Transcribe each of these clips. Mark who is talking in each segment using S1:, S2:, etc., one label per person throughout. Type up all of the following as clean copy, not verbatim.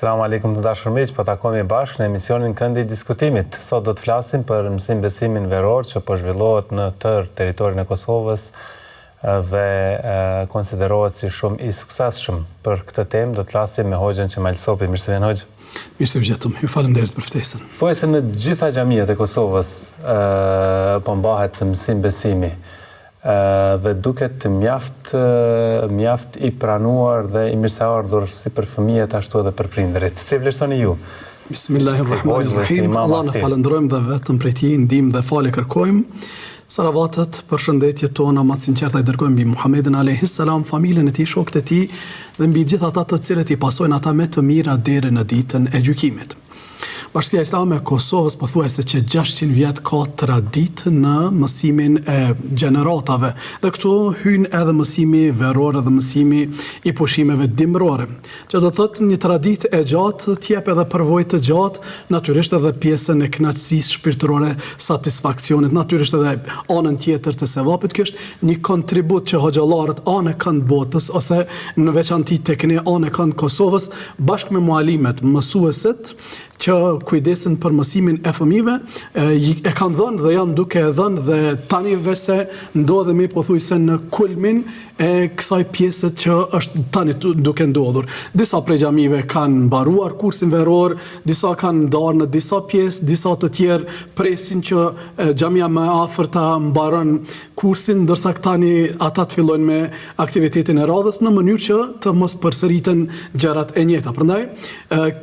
S1: Selamu alaikum të dashur miq, po takohemi bashkë në emisionin Këndi i Diskutimit. Sot do të flasim për mësim besimin veror që po zhvillohet në tërë territorin e Kosovës dhe konsiderohet si shumë i suksesshëm. Për këtë temë do të flasim me Hoxhën Qemal Sopi. Mirë se vjen Hoxh.
S2: Mirë se vjetëm, ju faleminderit për ftesën.
S1: Thuaj se në të gjitha xhamiat e Kosovës po mbahet mësim besimi. Dhe duket mjaft i pranuar dhe i mirëseardhur si për fëmijët ashtu edhe për prindërit. Si vlerësoni ju?
S2: Bismillahirrahmanirrahim. Allah në falenderojmë dhe vetëm prej tij ndihmë dhe falje kërkojmë. Salavatet, përshëndetjet tona më të sinqerta i dërgojmë mbi Muhamedit alayhis salam, familjen e tij, shokët e tij dhe mbi gjithë ata të cilët i pasojnë ata me të mira deri në ditën e gjykimit. Bashkia Islame e Kosovës pothuajse që 600 vjet ka traditë në mësimin e gjeneratave dhe këtu hyn edhe mësimi veror dhe mësimi i pushimeve dimrore, që do të thotë një traditë e gjatë të jep edhe përvojë të gjatë, natyrisht edhe pjesën e kënaqësisë shpirtërore, satisfaksionit, natyrisht edhe anën tjetër të sevapit. Kjo është një kontribut që hoxhallarët anë kënd botës ose në veçanti tek ne anë kënd Kosovës bashkë me mualimet, mësuesit që kujdesin për mësimin e fëmijëve, e kanë dhënë dhe janë duke e dhënë dhe tani vese ndodhemi pothuajse në kulmin e kësaj pjese që është tani duke ndodhur. Disa prej xhamive kanë mbaruar kursin veror, disa kanë ndarë në disa pjesë, disa të tjerë presin që xhamia më afër ta mbaron kursin, ndërsa tani ata të fillojnë me aktivitetin e radhës në mënyrë që të mos përsëriten gjërat e njëjta. Prandaj,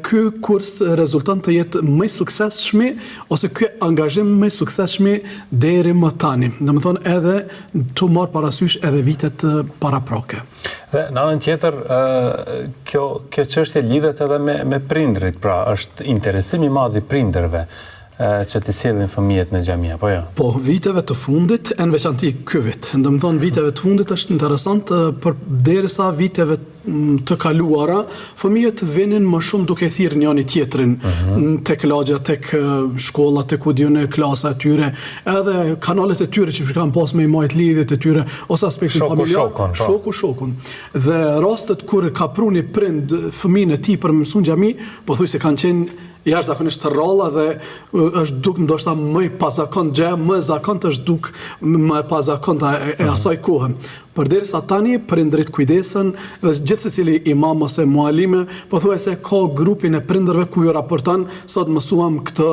S2: ky kurs rezulton të jetë më i suksesshëm ose ky angazhim më i suksesshëm deri më tani. Domethënë edhe të marr parasysh edhe vitet paraproke.
S1: Dhe në anën tjetër, kjo çështje lidhet edhe me prindrit, pra është interesim i madh i prindërve që të sjellin fëmijët në xhamia, po jo?
S2: Po, viteve të fundit, në veçanti ky vit. Domethënë viteve të fundit është interesant për derisa viteve të kaluara, fëmijët vinin më shumë duke thirrë njëri tjetrin tek lagja, tek shkolla, tek udhënë klasa e tyre, edhe kanalet e tyre që kanë pas me majt lidhjet e tyre ose aspektin familjar, shokun. Dhe rastet kur ka pruni prind fëmijën e tij për mësuar në xhami, pothuajse kanë qenë jashtëzakonisht të rralla dhe është duk ndoshta më i pazakont gjë, më zakont është duk më e pazakonta e asaj kohe. Përderisa tani prindrit kujdesen dhe gjithë secili imam ose mualime pothuajse ka grupin e prindërve ku ju raporton sot mësuam këtë,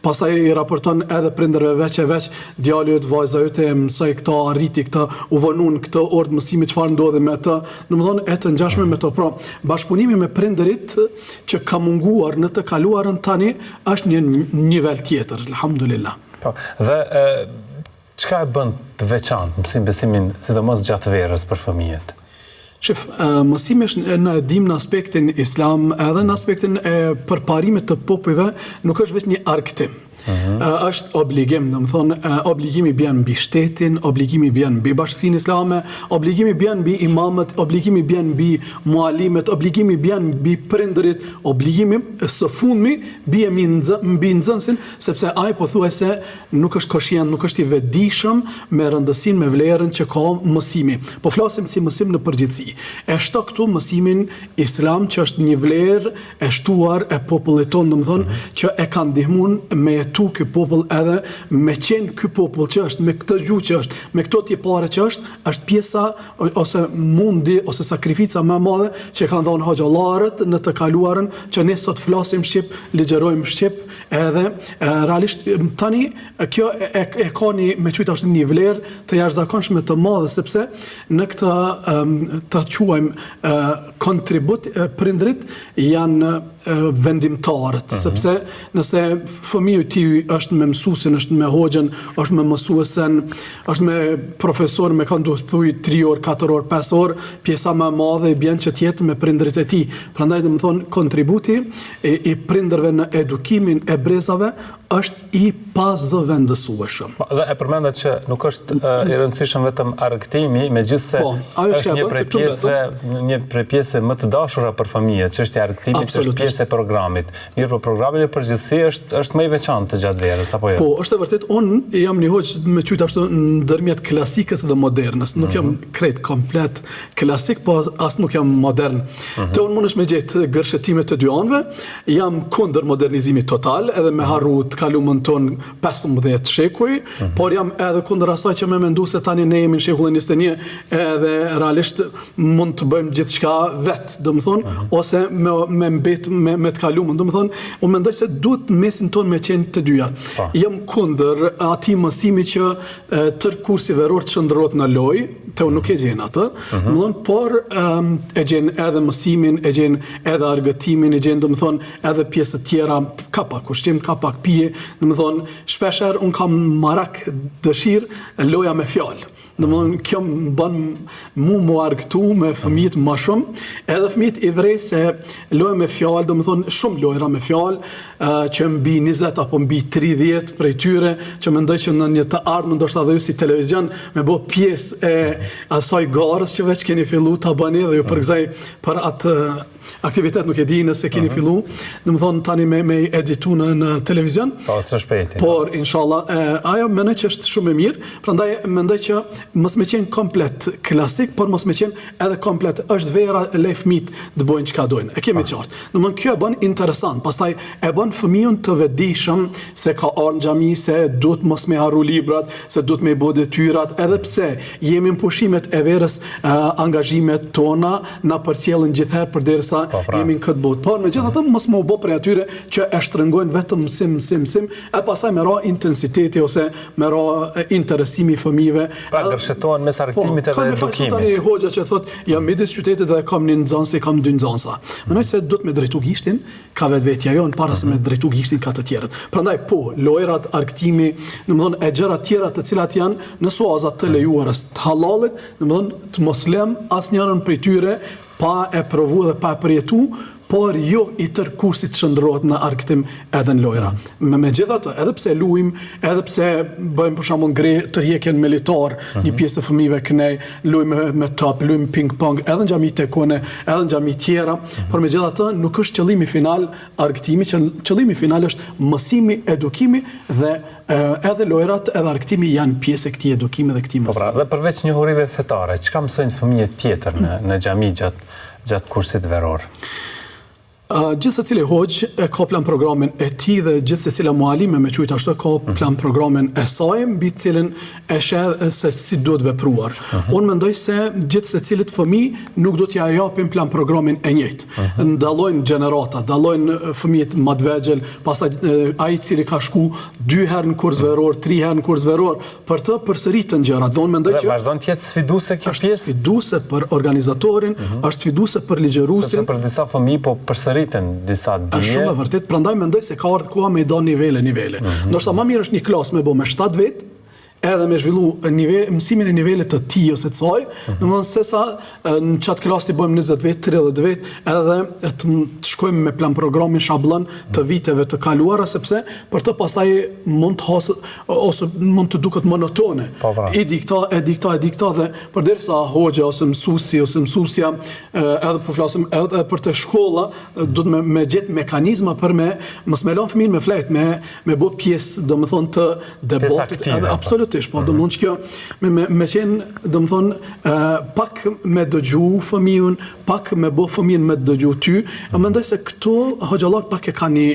S2: pastaj i raporton edhe prindërve veç djali yt, vajza yt e mësoi këtë, arriti këtë, u vonun këtë orë mësimi, çfarë ndodhi me atë. Domethënë e të ngjashme me to. Pra, bashkëpunimi me prindërit që ka munguar në të kaluarën tani është një nivel tjetër, alhamdulillah.
S1: Po, dhe çka e bën të veçantë mësim besimin, sidomos gjatë verës për fëmijët?
S2: Shif, mësimi është në dim në aspektin islam, edhe në aspektin e përparimit të popujve, nuk është vetëm një arktim. Është obligim, domethënë obligimi bën mbi shtetin, obligimi bën mbi bashkinë islame, obligimi bën mbi imamët, obligimi bën mbi mualimet, obligimi bën mbi prindërit, obligimi së fundmi bie mbi nxënësin, sepse ai pothuajse nuk është koshient, nuk është i vetëdijshëm me rëndësinë, me vlerën që ka mësimi. Po flasim si mësim në përgjithësi. E shto këtu mësimin islam që është një vlerë e shtuar e popullit tonë, domethënë që e ka ndihmuar me ky popull edhe me qenë ky popull që është, me këtë gjuhë që është, me këto tipare që është pjesa ose mundi ose sakrifica më e madhe që kanë dhënë hoxhallarët në të kaluarën, që ne sot flasim shqip, ligjerojmë shqip, edhe realisht tani kjo e ka me qujtë është një vlerë të jashtëzakonshme të madhe, sepse në këtë të quajmë kontribut prindrit janë vendimtarët, sepse nëse fëmiu i tij është me mësuesin, është me hoxhën, është me mësuesen, është me profesor, me kanë duhet thuj 3 orë, 4 orë, 5 orë, pjesa më e madhe i bën që të jetë me prindërit e tij. Prandaj domethënë kontributi i prindërve në edukimin e brezave është i pazëvendësueshëm.
S1: Dhe e përmendet që nuk është i rëndësishëm vetëm argëtimi, megjithse është një prej pjesëve më të dashura për fëmijët, që është i argëtimit, që është pjesë e programit. Mirë, po programi në përgjithësi është më i veçantë gjatë verës, apo jo?
S2: Po, është e vërtet, unë jam një hoqë me qytë ashtu ndërmjet klasikës dhe modernës. Nuk jam krejt komplet klasik, po as nuk jam modern. Të unë mund është me gjetë gërshëtimet të dy anëve, jam kundër modernizimit total, edhe me harru të kalumën tonë 15 shekuj, por jam edhe kundër asaj që me mendu se tani ne jemi në shekullin 21 edhe realisht mund të bëjmë gjithë shka vetë, do më thonë, ose me mbet me të kalumën, do më thonë, unë mendoj se duhet mesin tonë me qenë të dyja. Jam kundër ati mësimi që tër kursi veror të shëndërot në loj, të unë nuk e gjenë atë, por e gjenë edhe mësimin, e gjenë edhe argëtimin, e gjenë, do më thonë, edhe pjesët tjera, ka pak kushtim, ka pak pije, do më thonë, shpesher unë kam marak dëshirë loja me fjallë. Domthon kjo më bën mu argëtu me fëmijët më shumë, edhe fëmijët i vrej se loja me fjalë, domthon shumë lojra me fjalë që mbi 20 apo mbi 30 prej tyre, që mendoj që në një të ardhmë ndoshta edhe ju si televizion me bë pjesë e asaj garës që veç keni fillu ta bëni dhe ju përgëzoj për atë aktivitet, nuk e di nëse keni fillu, domethënë tani me editu në televizion.
S1: Po, së shpejti.
S2: Por inshallah, ajo mendoj që është shumë e mirë, prandaj mendoj që mos më qenë komplet klasik, por mos më qenë edhe komplet është vera le fëmijët të bëjnë çka dojnë. E kemi qartë. Domethënë kjo e bën interesant, pastaj e bën fëmijën të vetëdijshëm se ka ardhur në xhami, se duhet mos me harru librat, se duhet me bë detyrat, edhe pse jemi në pushimet e verës, angazhimet tona na përcjellin gjithherë përderisa jemi në këtë botë. Por megjithatë mos më u bë për atyre që e shtrëngojnë vetëm mësim, e pastaj me ra intensiteti ose me ra interesimi i fëmijëve.
S1: Pra ndërshetohen mes argëtimit edhe edukimit.
S2: Tani hoxha që thotë jam midis qytetit dhe kam një nxënës, kam 2 nxënësa. Mendoj se duhet me drejtu gishtin, ka vetvetja jon para se me drejtu gishtin ka të tjerët. Prandaj po, lojrat, argëtimi, domethënë e gjëra të tjera të cilat janë në suazat të lejuarës të halallit, domethënë të mos lëm asnjërin prej tyre pa e provu dhe pa e përjetu, por jo i tër kursit shndrohet në argëtim edhe në lojra. Megjithatë, edhe pse luajm, edhe pse bëjmë për shembull tërheqjen militar, një pjesë e fëmijëve kënej, luajmë me top, luajmë ping pong, edhe në xhami tekone, edhe në xhami tjera, por megjithatë nuk është qëllimi final argëtimi, qëllimi final është mësimi, edukimi dhe edhe lojrat edhe argëtimi janë pjesë e këtij edukimi dhe këtij mësimi.
S1: Dhe përveç njohurive fetare, çka mësojnë fëmijët tjetër në xhami gjatë kursit veror?
S2: Gjithë se cili hoqë ka plan programin e ti dhe gjithë se cila mualime me qujtë ashtu ka plan programin e saj, mbi cilin e sheh se si duhet vepruar. Unë mendoj se gjithë se cilit fëmijë nuk do t'ja japim plan programin e njëjtë. Ndallojnë gjenerata, ndallojnë fëmijët më të vegjël, pastaj ai i cili ka shku 2 herë në kurs veror, 3 herë në kurs veror, për të përsëritën gjërat. Unë mendoj që
S1: vazhdon të jetë sfiduese kjo pjesë.
S2: Është sfiduese për organizatorin, është sfiduese për ligjëruesin.
S1: Sepse për disa fëmijë po disa dije.
S2: Është shumë e vërtet, prandaj mendoj se ka ardhur koha me i dhënë nivele. Ndoshta më mirë është një klasë me bë me 7 vjet, edhe me zhvillu mësimin e nivelet të tij ose të saj, domethënë sesa në çat klasë të bëjmë 20 vjet, 30 vjet, edhe të shkojmë me plan programin shablon të viteve të kaluara, sepse për të pastaj mund të hasë ose mund të duket monotone. E dikta dhe përderisa hoxha ose mësuesi ose mësuesja edhe po flasim edhe për të shkolla, duhet me gjetë mekanizma për mos me lënë fëmijën me flet, me bë pjesë, domethënë të debatit, absolutisht. Po do mund që kjo me qenë do më thonë pak me dëgju fëmijën, pak me bo fëmijën me dëgju ty, mendoj se këto hoxhallar pak e ka një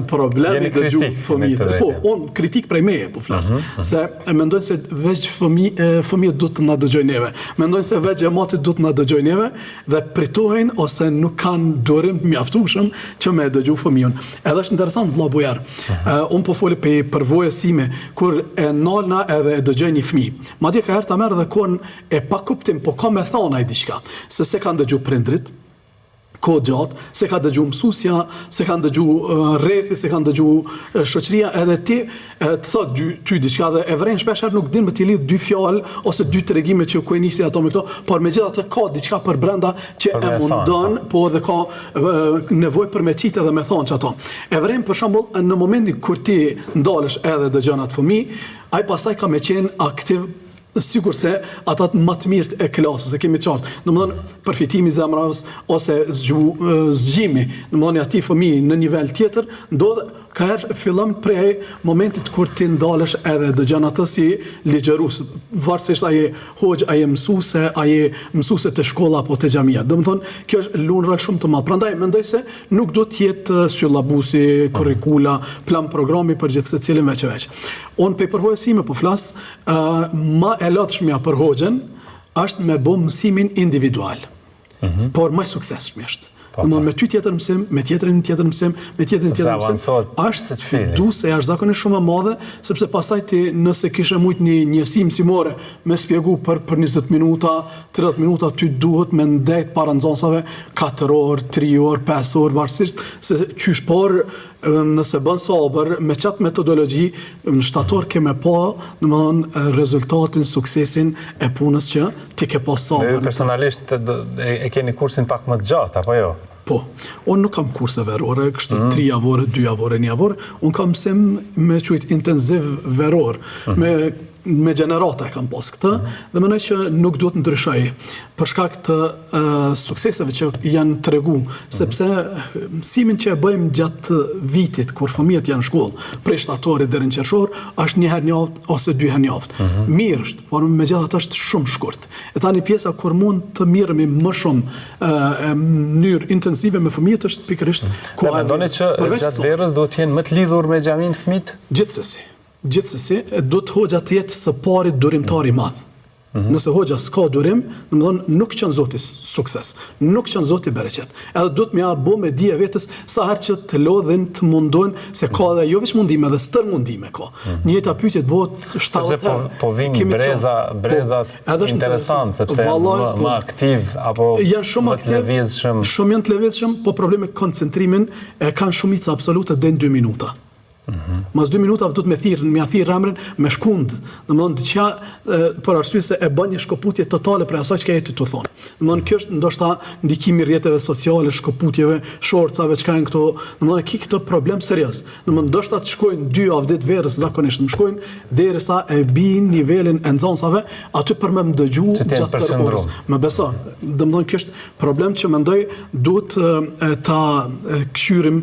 S2: problemi dëgju fëmijët. Po, unë kritik prej meje po flas, se mendoj se veç fëmijët duhet të na dëgjojnë neve. Mendoj se veç xhamatit duhet të na dëgjojnë neve dhe pritojnë ose nuk kanë durim të mjaftueshëm që me dëgju fëmijën. Edhe është interesant vëlla Bujar. Unë po foli për përvojën time kur e nalna edhe e dëgjoj një fëmijë. Madje ka herë ta merr edhe kohën e pa kuptim, po ka me thonë ai diçka, se kanë dëgju prindrit, kohë gjatë, se ka dëgju mësusja, se kanë dëgju rrethi, se kanë dëgju shoqëria, edhe ti të thot ty diçka dhe evren shpeshherë nuk din me t'i lidh dy fjalë ose dy tregime që ku e nisi ato me këto, por megjithatë ka diçka për brenda që e mundon, po edhe ka nevojë për me qitë edhe me thonë çato. Evren për shembull në momentin kur ti ndalesh edhe dëgjon atë fëmijë, ai pastaj ka me qenë aktiv sikur se ata më të mirët e klasës, e kemi qartë. Domethënë përfitimi i zemrës ose zgjimi, domethënë aty fëmijë në nivel tjetër ndodh ka herë fillon prej momentit kur ti ndalesh edhe dëgjon atë si ligjërues, varësisht a je hoxh, a je mësuese të shkolla apo të xhamia. Domethënë kjo është lunë rol shumë të madh. Prandaj mendoj se nuk do të jetë syllabusi, kurrikula, plan programi për gjithë secilin veç. Unë pe përvojësime po flas, më e lodhshmja për hoxhën është me bë mësimin individual. Por më suksesshëm është. Me ty tjetër mësim, me tjetrin tjetër mësim, me tjetrin tjetër mësim, është sfiduese, është zakonisht shumë e madhe, sepse pastaj ti nëse kishe mujt një njësi mësimore me spjegu për 20 minuta, 30 minuta, ty duhet me ndejt para nxënësave 4 orë, 3 orë, 5 orë, varësisht se qysh, por nëse bën sabër me qatë metodologji, në shtator keme pa, domethënë rezultatin, suksesin e punës që ti ke pas sabër.
S1: Dhe personalisht e keni kursin pak më të gjatë, apo jo?
S2: Po, unë nuk kam kurse verore, kështu 3 javore, 2 javore, 1 javore, unë kam mësim me quajt intensiv veror, me gjenerata e kam pas këtë, dhe mendoj që nuk duhet ndryshoj për shkak të sukseseve që janë tregu, sepse mësimin që e bëjmë gjatë vitit kur fëmijët janë në shkollë, prej shtatorit deri në qershor, është 1 herë në javë ose 2 herë në javë. Mirë është, por megjithatë është shumë shkurt. E tani pjesa kur mund të mirëmi më shumë në mënyrë intensive me fëmijët është pikërisht
S1: ku mendoni që gjatë verës do të jenë më të lidhur me xhamin fëmijët?
S2: Gjithsesi, do të hoxha të jetë së pari durimtar i madh. Nëse hoxha s'ka durim, domethënë nuk qen Zoti sukses, nuk qen Zoti bereqet. Edhe do të më bëu me dije vetes sa herë që të lodhin të mundojnë se ka edhe jo vetëm mundime, edhe stër mundime ka. Njëta pyetje të bëhet 70 herë.
S1: Po vinë breza interesant sepse më aktiv apo
S2: janë shumë
S1: aktiv, të lëvizshëm.
S2: Shumë janë të lëvizshëm, po problemi koncentrimin e kanë shumica absolute deri në 2 minuta. Mas 2 minuta do të më thirr emrin me shkund, domethënë diçka për arsye se e bën një shkoputje totale për asaj që jeti të thonë. Domethënë kjo është ndoshta ndikimi i rrjeteve sociale, shkoputjeve, shorcave, çka janë këto, domethënë këtë problem serioz. Domethënë ndoshta të shkojnë 2 javë ditë verës zakonisht më shkojnë derisa e bin nivelin e nxënësave aty për më dëgju gjatë orës. Më beso, domethënë kjo është problem që mendoj duhet ta këshyrim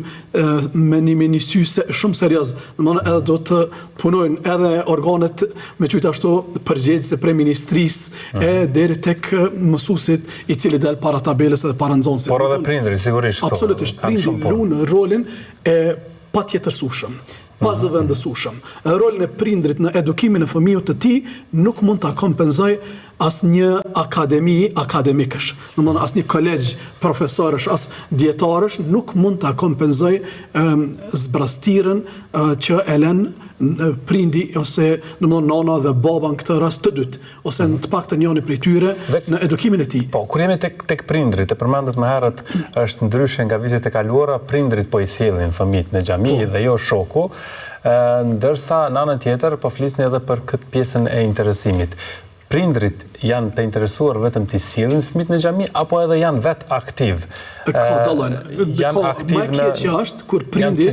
S2: me një sy shumë serioz. Domethënë edhe do të punojnë edhe organet me qytet ashtu përgjegjëse prej ministrisë e deri tek mësuesit i cili del para tabelës edhe para nxënësit.
S1: Por edhe prindërit sigurisht.
S2: Absolutisht, prindërit lunë rolin e patjetërsueshëm, pazëvendësueshëm. Rolin e prindrit në edukimin e fëmijës të tij nuk mund ta kompenzoj asnjë akademi akademikësh. Domethënë asnjë kolegj profesorësh, as dietarësh nuk mund ta kompenzoj zbrastirën që e lën prindi ose domethënë nana dhe baba në këtë rast të dytë, ose në të paktën njëri prej tyre në edukimin e tij.
S1: Po, kur jemi tek prindrit, e përmendet më herët është ndryshe nga vitet e kaluara, prindrit po i sjellin fëmijët në xhami dhe jo shoku, ndërsa në anën tjetër po flisni edhe për këtë pjesën e interesimit. Prindrit janë të interesuar vetëm të sjellin fëmijët në xhami apo edhe janë vetë aktiv?
S2: Ka dallën. Janë aktiv në që është kur prindi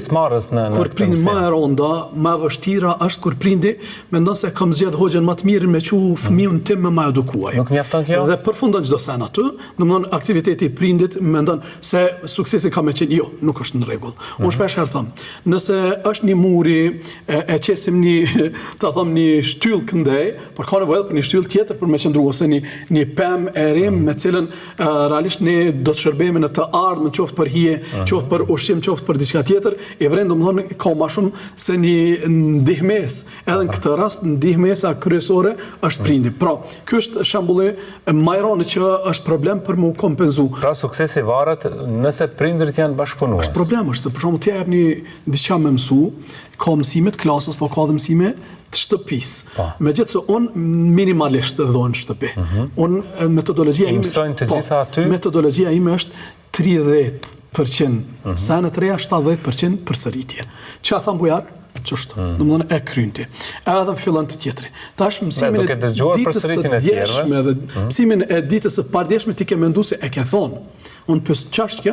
S2: kur prindi më e rënda, më e vështira është kur prindi mendon se kam zgjedh hoxhën më të mirë me çu fëmijën tim më edukuaj.
S1: Nuk mjafton kjo?
S2: Dhe përfundon çdo sen aty, domthonë aktiviteti i prindit mendon se suksesi ka me qenë jo, nuk është në rregull. Unë shpesh herë them, nëse është një muri e qesim një, ta them një shtyllë këndej, por ka nevojë për një shtyllë tjetër për me qëndru ose një pemë e rem me cilën realisht ne do të shërbejmë në të ardhmen, qoftë për hije, qoftë për ushqim, qoftë për diçka tjetër, e vren domethënë ka më shumë se një ndihmes. Edhe në këtë rast ndihmesa kryesore është prindi. Pra, ky është shembulli më i rëndë që është problem për mu kompenzu.
S1: Pra suksesi varet nëse prindërit janë bashkëpunues.
S2: Është problem është se për shembull ti jep një diçka më mësu, ka mësime të klasës, po ka dhe mësime të shtëpisë. Megjithëse unë minimalisht dhon shtëpi. Unë metodologjia ime
S1: mësojnë të gjitha aty.
S2: Metodologjia ime është 30% senet reja, 70% përsëritje. Që a thamë bujar? Qështu, do më e krynti. Edhe fillon të tjetëri. Tash mësimin e ditës së djeshme dhe mësimin e ditës së pardjeshme ti ke mendu se e ke thonë. Unë pës qashtë kjo,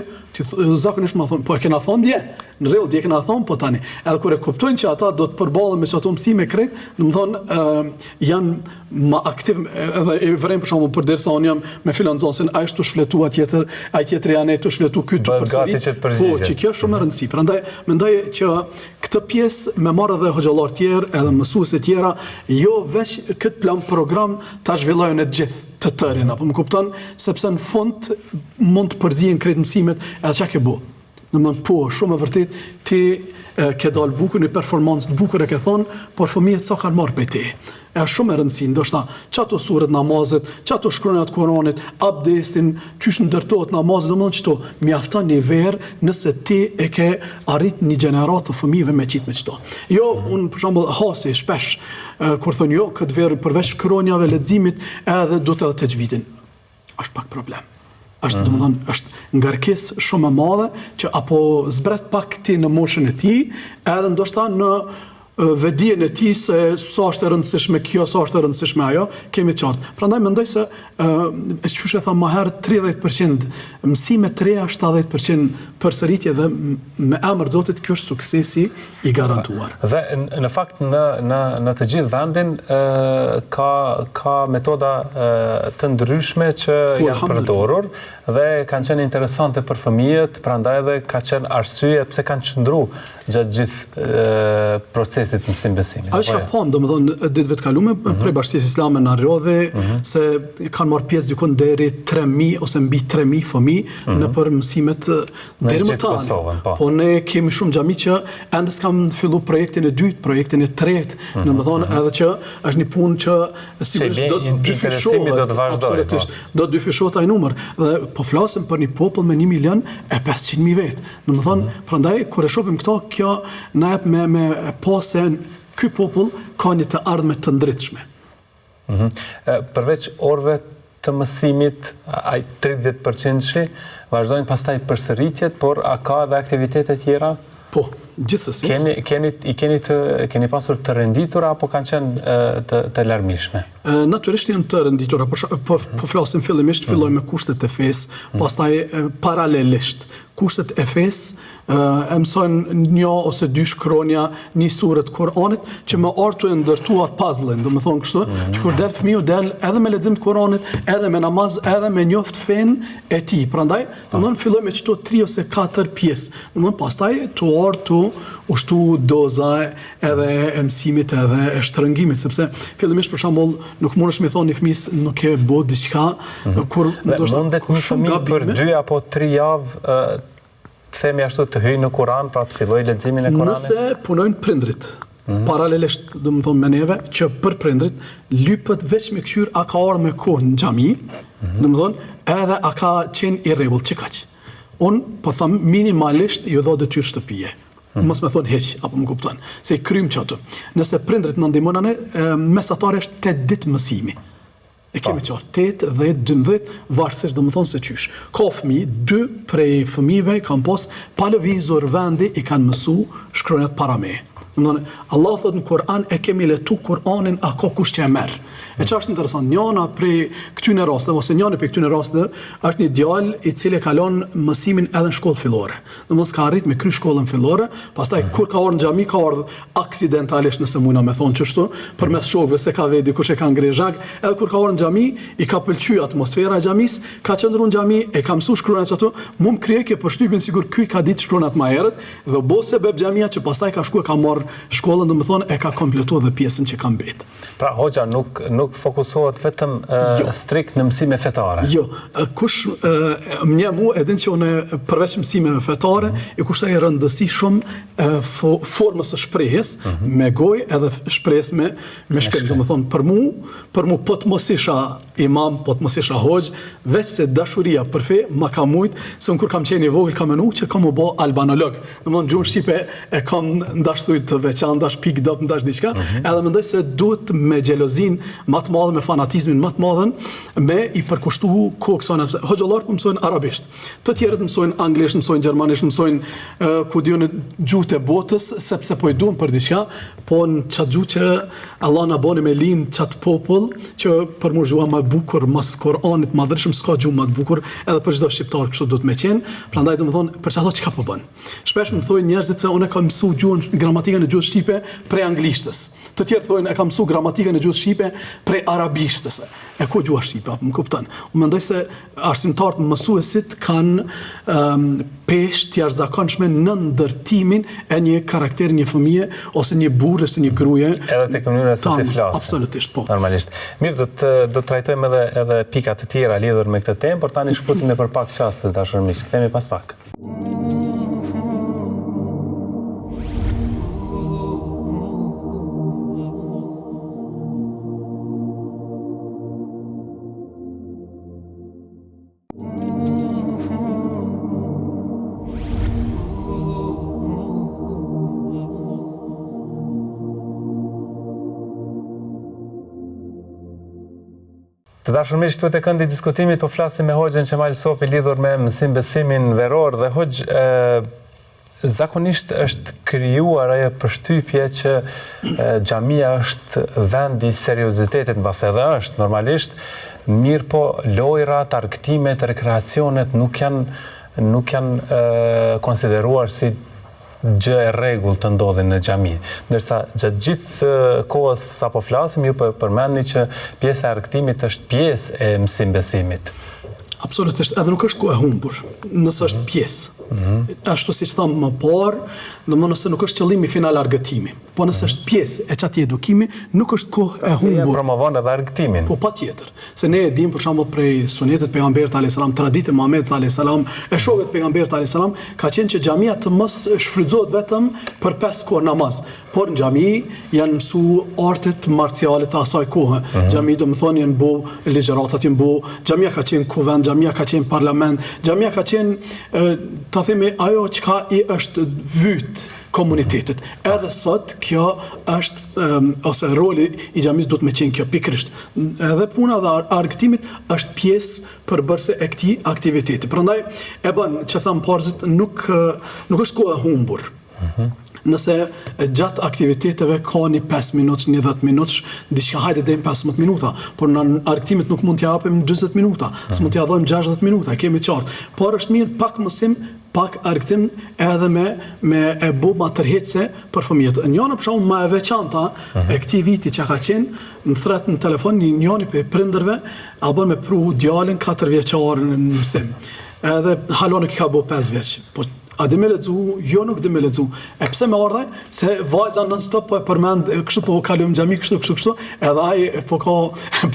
S2: zakonisht më thonë, po e kena thonë dje, në rregull, dje kena thonë, po tani. Edhe kur e kuptojnë që ata do të përballën me çato mësime krejt, do të thonë janë më aktiv, edhe e vërejmë për shembull përderisa unë jam me filan zonsin, ai është shfletua tjetër, ai tjetri janë të shfletu këtu përsëri. Po, që kjo është shumë e rëndësishme. Prandaj mendoj që këtë pjesë me marrë edhe hoxhallar tjerë, edhe mësuese tjera, jo veç këtë plan program ta zhvillojnë të gjithë të tërin, apo më kupton, sepse në fund mund të përzihen krejt mësimet edhe çka ke bu. Domethënë po, shumë e vërtet ti ke dalë bukur në performancë të bukur e ke thonë, por fëmijët sa kanë marrë prej te. Është shumë e rëndësishme, ndoshta çato surët namazit, çato shkronjat Kuranit, abdestin, çysh ndërtohet namazi, domethënë çto mjafton një verë nëse ti e ke arrit një gjeneratë të fëmijëve me qitë me çto. Jo, unë për shembull hasi shpesh kur thonë jo, këtë verë përveç shkronjave, leximit, edhe do të tajvidin. Është pak problem. Është domethënë është ngarkesë shumë e madhe që apo zbret pak ti në moshën e tij, edhe ndoshta në vedien e tij se sa është e rëndësishme kjo, sa është e rëndësishme ajo, kemi qartë. Prandaj mendoj se siç e tham më herët, 30% mësime të reja, 70% përsëritje dhe me emër të Zotit kjo është suksesi i garantuar.
S1: Dhe në fakt në të gjithë vendin ka metoda të ndryshme që janë përdorur dhe kanë qenë interesante për fëmijët, prandaj edhe ka qenë arsye pse kanë qëndruar gjatë gjithë procesit mësim-besimit.
S2: Ajo që po, domethënë ditëve të kaluara prej Bashkisë Islame na rrodhi se kanë marrë pjesë diku deri 3000 ose mbi 3000 fëmijë në për mësimet deri më tani. Po ne kemi shumë xhami që ende s'kam filluar projektin e dytë, projektin e tretë, domethënë edhe që është një punë që sigurisht do të dyfishohet,
S1: do të vazhdojë.
S2: Do të dyfishohet ai numër dhe po flasim për një popull me 1.500.000 vet. Domethënë, prandaj kur e shohim këto, kjo na jep me pose ky popull ka një të ardhme të ndritshme.
S1: Përveç orëve të mësimit, ai 30% vazhdojnë pastaj përsëritjet, por a ka edhe aktivitete tjera?
S2: Po, gjithsesi.
S1: Keni pasur të renditura apo kanë qenë të larmishme?
S2: Natyrisht janë të renditura, po flasim fillimisht, filloj me kushtet e fesë, pastaj paralelisht. Kushtet e fesë e mësojnë një ose dy shkronja, një surë të Kuranit, që me artu e ndërtuat puzzle-in, do më thonë kështu, që kur del fëmiu del edhe me lexim të Kuranit, edhe me namaz, edhe me njoft fen e tij. Prandaj, domthonë filloj me çto 3 ose 4 pjesë. Domthonë pastaj tu artu ushtu doza edhe e mësimit edhe e shtrëngimit, sepse fillimisht për shembull nuk mundesh me thonë fëmis nuk e bë diçka kur ndoshta
S1: mundet një fëmijë për 2 apo 3 javë themi ashtu të hyjë në Kur'an, pra të filloj leximin e Kur'anit?
S2: Nëse punojnë prindrit, paralelisht do të thonë me neve, që për prindrit lypët veç me këshyr a ka orë me kohë në xhami, do të thonë edhe a ka qenë i rregull çikaq. Unë po them minimalisht ju dha detyrë shtëpie. Mos më thonë heq, apo më kupton, se i krym çato. Nëse prindrit na ndihmon anë, mesatare është 8 ditë mësimi. E kemi qartë 8, 10, 12, varësisht do më thonë se qysh. Ka fëmijë, 2 prej fëmijëve kanë pas pa lëvizur vendi i kanë mësu shkronjat para me. Allah thot në Kur'an e kemi letu Kur'anin a ka kush që e merr. E që është interesant, njëna prej këtyne rasteve, ose njëna prej këtyne rasteve, është një djalë i cili kalon mësimin edhe në shkollë fillore. Në mos ka arrit me kry shkollën fillore, pastaj kur ka orë në xhami, ka orë aksidentalisht nëse mujna me thonë qështu, për mes shokëve se ka vedi kush e ka ngrej zhag, edhe kur ka orë në xhami, i ka pëlqy atmosfera e xhamis, ka qëndru në xhami, e ka mësu shkruajnë çato, mu më krije ke përshtypjen sigur ky ka ditë shkruajnë më herët, dhe bose beb xhamia që pastaj ka shkuar ka marr shkollën, domethënë e ka kompletuar dhe pjesën që ka mbet.
S1: Pra hoxha nuk fokusohet vetëm strikt në mësime fetare.
S2: Jo, kush më mu edhin që unë përveç mësimeve fetare i kushtoj rëndësi shumë formës së shprehjes me gojë edhe shprehjes me shkrim. Domethënë për mu po të mos isha imam, po të mos isha hoxh, veç se dashuria për fe ma ka mujt, se unë kur kam qenë i vogël kam menuar që kam u bë albanolog. Domethënë gjuhën shqipe e kam ndashtujt të veçantë, ndash pikë dop, ndash diçka, edhe mendoj se duhet me xhelozin më të madhe, me fanatizmin më të madh, me i përkushtu kokson. Hoxhallar po mësojnë arabisht. Të tjerët mësojnë anglisht, mësojnë gjermanisht, mësojnë ku diun gjuhët e botës, sepse po i duan për diçka, po në çat gjuhë që Allah na boni me lind çat popull që për mua gjuha më e bukur mas Kur'anit madhëshëm s'ka gjuhë më të bukur, edhe për çdo shqiptar kështu duhet me qenë. Prandaj domethënë për çfarë çka po bën. Shpesh më thojnë njerëzit se unë kam mësuar gjuhën gramatikën e gjuhës shqipe prej anglishtës. Të tjerë thojnë e kam mësuar gramatikën e gjuhës shqipe prej arabishtës. E ku gjuha shqipe, apo më kupton? Unë mendoj se arsimtarët mësuesit kanë peshë të jashtëzakonshme në ndërtimin e një karakteri, një fëmije ose një burrë ose një gruaje.
S1: Edhe tek mënyra se si flas.
S2: Absolutisht, po.
S1: Normalisht. Mirë, do të trajtojmë edhe pika të tjera lidhur me këtë temë, por tani shkputemi për pak çaste dashur miq. Kthehemi pas pak. Të dashur miq, këtu te këndi i diskutimit po flasim me Hoxhën Qemal Sopi lidhur me mësim besimin veror dhe Hoxh, zakonisht është krijuar ajo përshtypje që xhamia është vend i seriozitetit, mbas edhe është normalisht, mirë po lojrat, argëtimet, rekreacionet nuk janë konsideruar si gjë e rregull të ndodhin në xhami. Ndërsa gjatë gjithë kohës sa po flasim, ju përmendni që pjesa e argëtimit është pjesë e mësimbesimit.
S2: Absolutisht, edhe nuk është kohë e humbur, nëse është pjesë. Ashtu siç thamë më parë, domethënë nëse nuk është qëllimi final argëtimi, po nëse është pjesë e çatij edukimi, nuk është kohë e humbur.
S1: Ne promovon edhe argëtimin.
S2: Po patjetër. Se ne e dim për shembull prej sunetit pejgamberit alayhis salam, traditë Muhamedit alayhis salam, e shokët pejgamberit alayhis salam, ka qenë që xhamia të mos shfrytëzohet vetëm për 5 kohë namaz, por në xhami janë mësuar artet marciale të asaj kohe. Xhami domethënë janë bu ligjëratat, janë bu, xhamia ka qenë kuvend, xhamia ka qenë parlament, xhamia ka qenë ta themi ajo çka i është vyt komunitetit. Edhe sot kjo është ose roli i xhamis duhet me qenë kjo pikërisht. Edhe puna dhe argëtimit është pjesë përbërëse e këtij aktiviteti. Prandaj e bën që tham parzit nuk është kohë e humbur. Nëse gjatë aktiviteteve ka një 5 minutë, një 10 minutë, diçka hajde deri 15 minuta, por në argëtimit nuk mund t'ja japim 40 minuta, s'mund t'ja dhojmë 60 minuta, kemi qartë. Por është mirë pak mësim, pak argëtim edhe me e bu ma tërheqëse për fëmijët. Njëna për shembull më e veçanta e këtij viti që ka qenë, më thret në telefon njëri për prindërve, a bën me pru djalin 4 vjeçar në mësim. Edhe halon nuk i ka bu 5 vjeç. Po a dhe me lexu? Jo, nuk dhe me lexu. E pse me ardhe? Se vajza non-stop po e përmend, kështu po kalojmë xhami, kështu, edhe ai po ka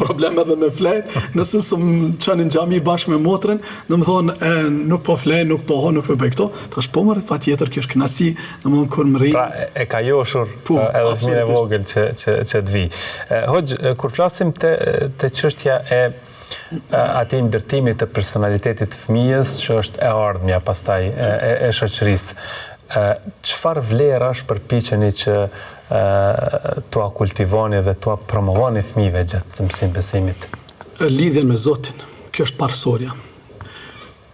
S2: probleme edhe me flet, nëse s'm çanin xhami bashkë me motrën, domethënë nuk po flet, nuk po bëj këto, tash po marr patjetër kjo është kënaqësi, domethënë kur më rri.
S1: Pra e ka joshur edhe fëmijën e vogël që të vi. Hoxh, kur flasim te çështja e ati ndërtimit të personalitetit të fëmijës, që është e ardhmja pastaj e shoqërisë. Çfarë vlerash përpiqeni që tua kultivoni dhe tua promovoni fëmijëve gjatë mësimbesimit?
S2: Lidhjen me Zotin, kjo është parsorja.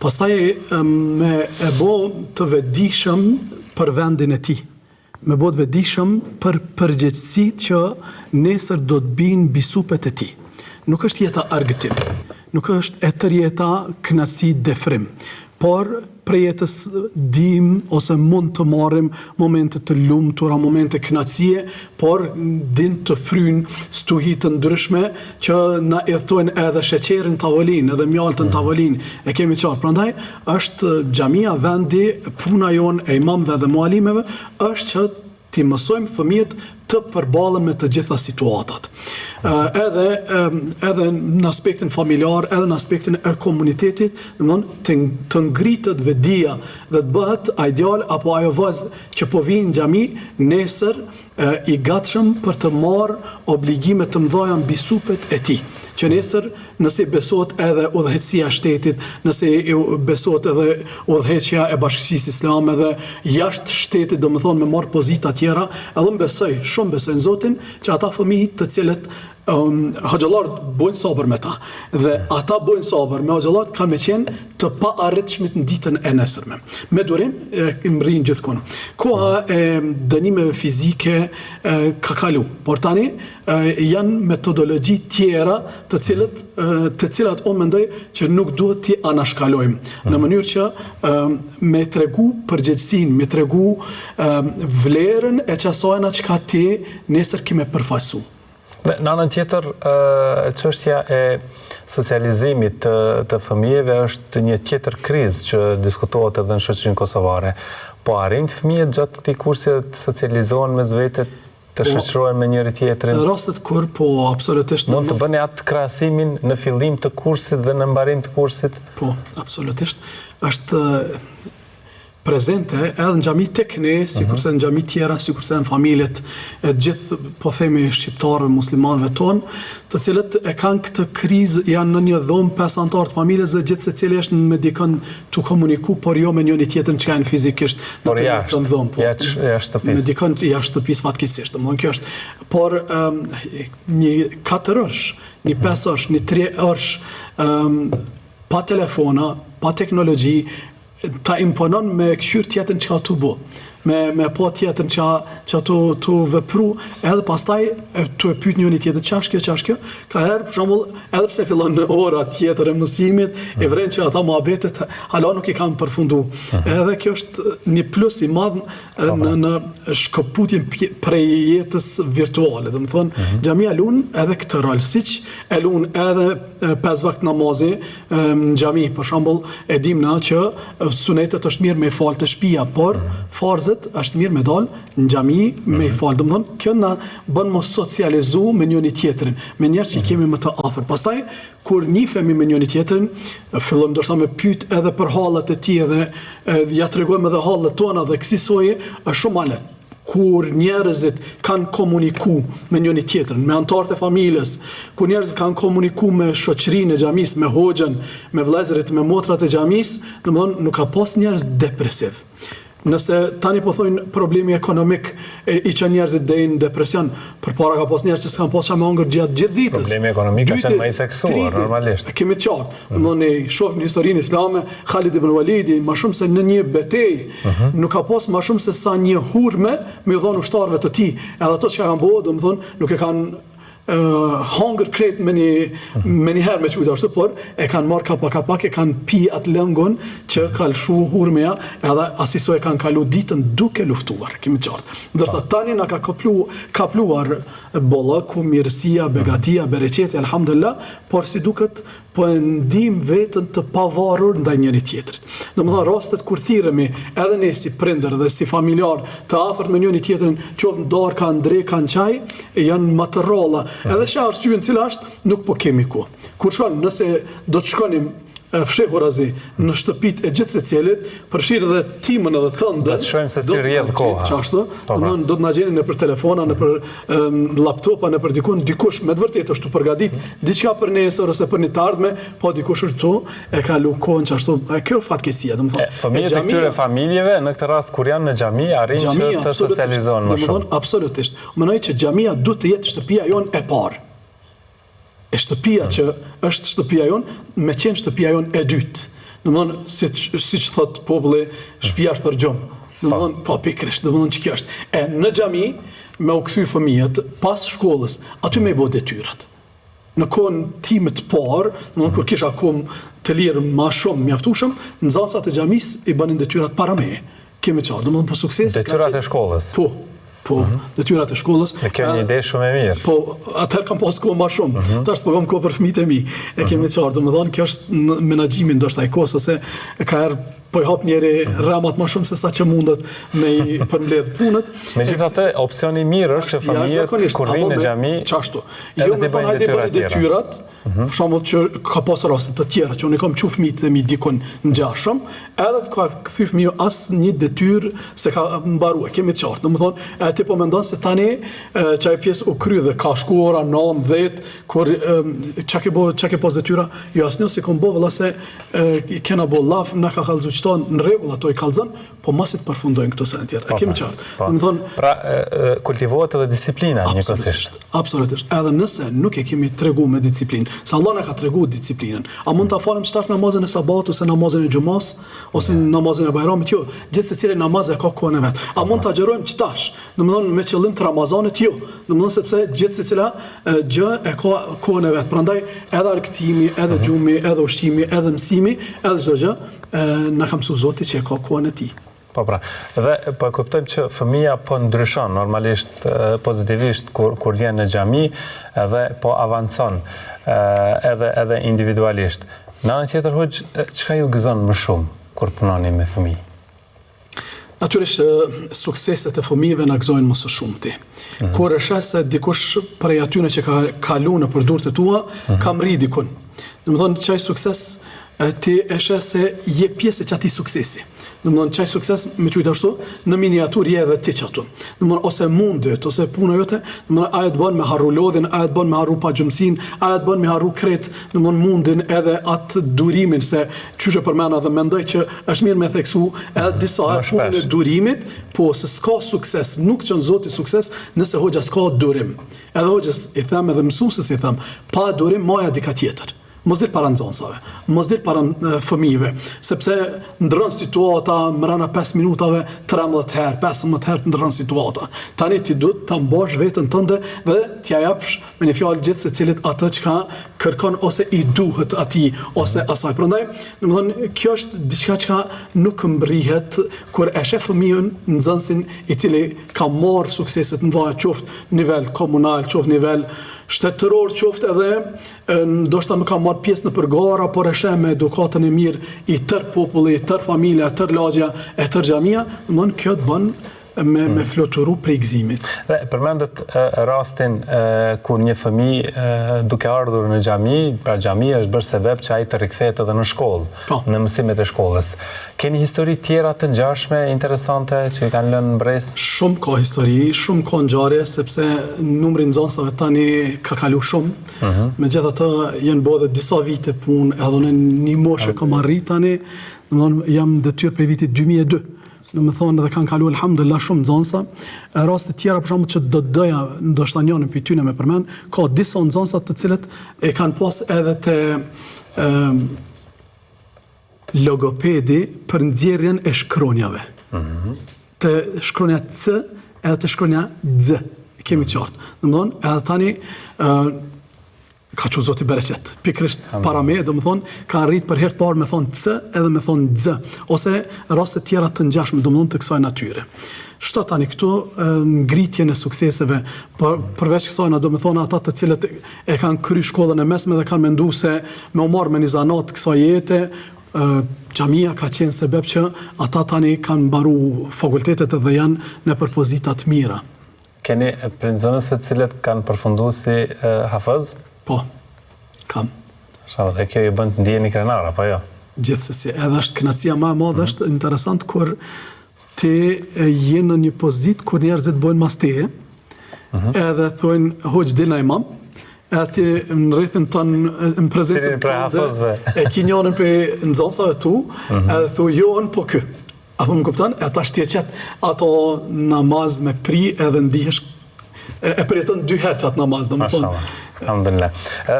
S2: Pastaj me e bo të vetëdijshëm për vendin e tij. Me bo të vetëdijshëm për përgjegjësitë që nesër do të bijnë mbi supet e tij. Nuk është jeta argëtim, nuk është e tërë jeta kënaqësi defrim, por për jetës dim ose mund të marrim momente të lumtura, momente kënaqësie, por din të fryn stuhi të ndryshme që na edhtojnë edhe sheqerin tavolinë, edhe mjaltën tavolinë, e kemi qartë. Prandaj është xhamia vendi, puna jonë e imamëve dhe mualimeve është që ti mësojmë fëmijët të përballen me të gjitha situatat. Edhe në aspektin familjar, edhe në aspektin e komunitetit, domthonë të ngritet vetdia dhe të bëhet ai djalë apo ajo vajzë që po vinë në xhami nesër i gatshëm për të marrë obligime të mëdha mbi supet e tij. që nesër nëse besohet edhe udhëheqësia e shtetit, nëse besohet edhe udhëheqja e Bashkisë Islame dhe jashtë shtetit, domethënë me marr pozita tjera, edhe shumë besoj në Zotin që ata fëmijë të cilët hoxhallarët bojnë sabër me ta dhe ata bojnë sabër me hoxhallarët kanë me qenë të pa arritshmit në ditën e nesërme. Me durim rrinë gjithkohë. Koha e dënimeve fizike ka kalu, por tani janë metodologji tjera të cilat unë mendoj që nuk duhet t'i anashkalojmë në mënyrë që me tregu përgjegjësinë, me tregu vlerën e çasajna që ka ti nesër kime përfaqësu.
S1: Dhe në anën tjetër, çështja e socializimit të fëmijëve është një tjetër krizë që diskutohet edhe në shoqërinë kosovare. Po arrin fëmijët gjatë këtij kursi të socializohen mes vetë, të shoqërohen me njëri tjetrin?
S2: Rastet kur po absolutisht
S1: mund të bëni atë krahasimin në fillim të kursit dhe në mbarim të kursit?
S2: Po, absolutisht. Është prezente edhe në xhami tek ne, sikurse në xhami tjera, sikurse në familjet e gjithë po themi shqiptarëve, muslimanëve tonë, të cilët e kanë këtë krizë, janë në një dhomë 5 anëtar të familjes dhe gjithë secili është me dikën të komuniku, por jo me njëri tjetrën që kanë fizikisht në të dhomë. Po,
S1: jashtë shtëpisë.
S2: Me dikën jashtë shtëpisë fatkeqësisht. Domthonë kjo është, por një 4 orësh, një 5 orësh, një 3 orësh pa telefona, pa teknologji, ta imponon me këshyr tjetën që ka të bo, me po tjetën që të vepru, edhe pastaj të e pyet njëni tjetër qash kjo, ka herë, për shembull, edhe pse fillon në ora tjetër e mësimit, e vren që ata muhabetet hala nuk i kanë përfundu. Edhe kjo është një plus i madh në shkëputjen prej jetës virtuale. Do të thonë, xhamia lun edhe këtë rol, siç e lun edhe 5 vakt namazi në xhami, për shembull, e dim na që sunetet është mirë me fal të shtëpia, por farzet është mirë me dal në xhami me fal. Do të thonë, kjo na bën mos socializu me njëri tjetrin, me njerëz që kemi më të afër. Pastaj kur nifemi me njëri tjetrin, fillojmë ndoshta me pyet edhe për hallet e tij dhe ja tregojmë edhe hallet tona dhe kësaj është shumë ale. Kur njerëzit kanë komuniku me njëri tjetrin, me anëtarët e familjes, kur njerëzit kanë komuniku me shoqërinë e xhamisë, me hoxhën, me vëllezërit, me motrat e xhamisë, domthonë nuk ka pas njerëz depresiv. Nëse tani po thojnë problemi ekonomik i që njerëzit dejnë depresion, përpara ka pas njerëz që s'kan pas çfarë hëngër gjatë gjithë ditës.
S1: Problemi ekonomik ka qenë më i theksuar normalisht.
S2: Kemi të qartë. Ne shohim në historinë islame, Khalid ibn Walidi, më shumë se në një betejë, nuk ka pas më shumë se sa një hurme me dhënë ushtarëve të tij. Edhe ato që kanë bëu, domethënë, nuk e kanë hangër krejt me një herë me qujtë ashtu, por e kanë marrë kapak, e kanë pi atë lëngun që ka lëshu hurmeja, edhe asiso e kanë kalu ditën duke luftuar, kemi qartë. Ndërsa tani na ka kapluar bollaku, mirësia, begatia, bereqeti, alhamdulillah, por si duket po e ndim vetën të pavarur ndaj njëri tjetrit. Domethënë rastet kur thirremi edhe ne si prindër dhe si familjar të afërt me njëri tjetrin, qoftë darë ka ndre, kanë çaj, janë më të rrolla. Edhe që arsyen cila është, nuk po kemi kohë. Kur shkon, nëse do të shkonim fshehurazi në shtëpitë e gjithë secilit, përfshirë edhe timën edhe tënde.
S1: Do të shohim se si rrjedh koha.
S2: Çashtu, do të na gjeni nëpër telefona, nëpër laptopa, nëpër dikush me të vërtetë është të përgatit diçka për nesër ose për një të ardhme, po dikush është tu e ka lu kohën çashtu. Kjo fatkeqësia, domethënë.
S1: Fëmijët e këtyre familjeve në këtë rast kur janë në xhami arrin që të socializohen më shumë.
S2: Absolutisht. Mendoj që xhamia duhet të jetë shtëpia jonë e parë. E shtëpia që është shtëpia jonë, me qenë shtëpia jonë e dytë. Domthonë, siç thot populli, shtëpia është për gjumë. Domthonë, po pikërisht, domthonë që kjo është. E në xhami me u kthy fëmijët pas shkollës, aty me bë detyrat. Në kohën time të parë, domthonë kur kisha akoma të lirë më shumë mjaftueshëm, nxënësat e xhamisë i bënin detyrat para meje. Kemi çfarë, domthonë po sukses.
S1: Detyrat e shkollës.
S2: Po, detyrat e shkollës.
S1: Dhe kjo një ide shumë e mirë.
S2: Po, atëherë kam pas kohë më shumë. Tash po kam kohë për fëmijët e mi. E kemi qartë, domethënë kjo është menaxhimi ndoshta i kohës ose ka po i hap njëri ramat më shumë se sa që mundet me i përmbledh punët.
S1: Megjithatë, opsioni i mirë është që fëmijët kur vinë në xhami
S2: edhe të bëjnë detyrat. Për shembull që ka pas raste të tjera që unë kam qenë fëmijë mi dikon ngjashëm, edhe të ka kthy fëmiu asnjë detyrë se ka mbaruar. Kemi të qartë. Domethënë, ti po mendon se tani çaj pjesë u kry dhe ka shku ora 9-10 kur çka ke pas detyra, jo asnjë se kom bëu valla se kena bo laf, na ka kallëzu qëton në rregull ato i kallëzën, po masit përfundojnë këto sene tjera. Kemi qartë. Domethënë,
S1: pra kultivohet edhe disiplina njëkohësisht.
S2: Absolutisht. Edhe nëse nuk e kemi tregu me disiplinë, se Allah na ka tregu disiplinën. A mund ta falim çtash namazin e sabatit ose namazin e xumas ose namazin e bajramit? Jo, gjithë secili namaz e ka kohën e vet. A mund ta xherojmë çtash? Domethënë me qëllim të Ramazanit? Jo. Domethënë sepse gjithë secila gjë e ka kohën e vet. Prandaj edhe argëtimi, edhe xhumi, edhe ushtimi, edhe mësimi, edhe çdo gjë na ka mësuar Zoti që e ka kohën e tij.
S1: Po pra, dhe po kuptojmë që fëmia po ndryshon normalisht pozitivisht kur vjen në xhami dhe po avancon edhe individualisht. Në anën tjetër hoxh, çka ju gëzon më shumë kur punoni me fëmijë?
S2: Natyrisht sukseset e fëmijëve na gëzojnë më së shumti. Kur e sheh se dikush prej atyre që ka kaluar nëpër durët e tua, ka mri dikun. Domethënë çaj sukses ti e sheh se je pjesë e çatij suksesi. Domethënë çaj sukses me qujtë ashtu në miniaturë je edhe ti çatu. Domethënë ose mundet ose puna jote, domethënë a e të bën me harru lodhin, a e të bën me harru pagjumsin, a e të bën me harru kret, domethënë mundin edhe atë durimin se çysh e përmend edhe mendoj që është mirë me theksu edhe disa punën e durimit, po se s'ka sukses, nuk qen Zoti sukses nëse hoxha s'ka durim. Edhe hoxhës i them edhe mësuesit i them, pa durim moja dika tjetër. Mos dir para nxënësave, mos dir para fëmijëve, sepse ndron situata mbrana 5 minutave 13 herë, 15 herë ndron situata. Tani ti duhet ta mbash veten tënde dhe t'ia japsh me një fjalë gjithë secilit atë që kërkon ose i duhet atij ose asaj. Prandaj, domethënë kjo është diçka që nuk mbrihet kur e sheh fëmijën nxënësin i cili ka marrë sukseset të mëdha qoftë nivel komunal, qoftë nivel shtetëror, qoftë edhe ndoshta nuk ka marrë pjesë në përgara, por e sheh me edukatën e mirë i tër populli, tër familja, tër lagja, e tër xhamia, domthonë kjo të bën me fluturu prej gëzimit.
S1: Dhe përmendet rastin kur një fëmijë duke ardhur në xhami, pra xhamia është bërë sebeb që ai të rikthehet edhe në shkollë, në mësimet e shkollës. Keni histori tjera të ngjashme, interesante që i kanë lënë mbres?
S2: Shumë ka histori, shumë ka ngjarje, sepse numri i nxënësave tani ka kalu shumë. Megjithatë janë bërë disa vite punë, edhe në një moshë kam arrit tani, domthonë jam detyrë për vitin 2002. Domethënë edhe kanë kaluar alhamdulillah shumë nxënësa. Raste tjera për shembull që do të doja ndoshta njërin për tyne me përmend, ka disa nxënësa të cilët e kanë pas edhe te logopedi për nxjerrjen e shkronjave. Të shkronja C edhe të shkronja Z. Kemi të qartë. Domethënë edhe tani ka që Zoti bereqet. Pikrisht para me, domethënë ka arrit për herë të parë me thonë C edhe me thonë Z, ose raste tjera të ngjashme domethënë të kësaj natyre. Shto tani këtu ngritjen e sukseseve, përveç kësaj domethënë ata të cilët e kanë kry shkollën e mesme dhe kanë menduar se me u marrë me një zanat kësaj jete, xhamia ka qenë sebeb që ata tani kanë mbaru fakultetet dhe janë në pozita të mira.
S1: Keni për nxënësve të cilët kanë përfunduar si hafëz?
S2: Po, kam.
S1: Dhe kjo ju bën të ndjeni krenar, apo jo?
S2: Gjithsesi, edhe është kënaqësia më e madhe, është interesant kur ti je në një pozitë kur njerëzit bëjnë mas teje, edhe thonë hoxh dina imam, edhe ti në rrethin tonë në prezencën tënde e ki njërin për nxënësave tu, edhe thonë joën po kë. Apo më kupton? E ta shtjeqet ato namaz me pri edhe ndihesh e përjeton 2 herë çat namaz, domethënë.
S1: Alhamdulillah.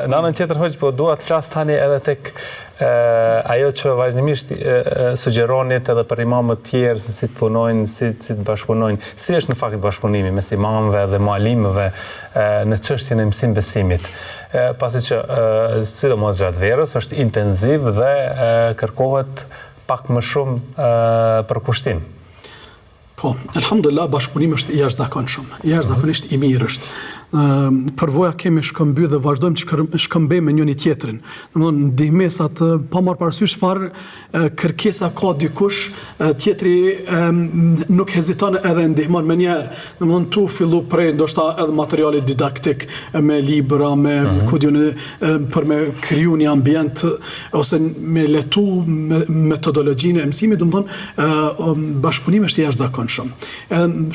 S1: Në anën tjetër hoxh, po dua të flas tani edhe tek ajo që vazhdimisht sugjeronit edhe për imamët tjerë se si të punojnë, si të bashkëpunojnë. Si është në fakt bashkëpunimi mes imamëve dhe mualimëve në çështjen e mësim besimit? Pasi që sidomos gjatë verës është intensiv dhe kërkohet pak më shumë përkushtim.
S2: Po, alhamdulillah bashkëpunimi është jashtëzakonshëm. Jashtëzakonisht i mirë është. përvoja kemi shkëmby dhe vazhdojmë të shkëmbejmë me njëri tjetrin. Domthonë ndihmesat pa marrë parasysh çfarë kërkesa ka dikush, tjetri nuk heziton edhe ndihmon me njerë. Domthonë tu fillu prej ndoshta edhe materiale didaktik me libra, me për me kriju një ambient ose me letu metodologjinë e mësimit, domthonë bashkëpunimi është jashtëzakonshëm.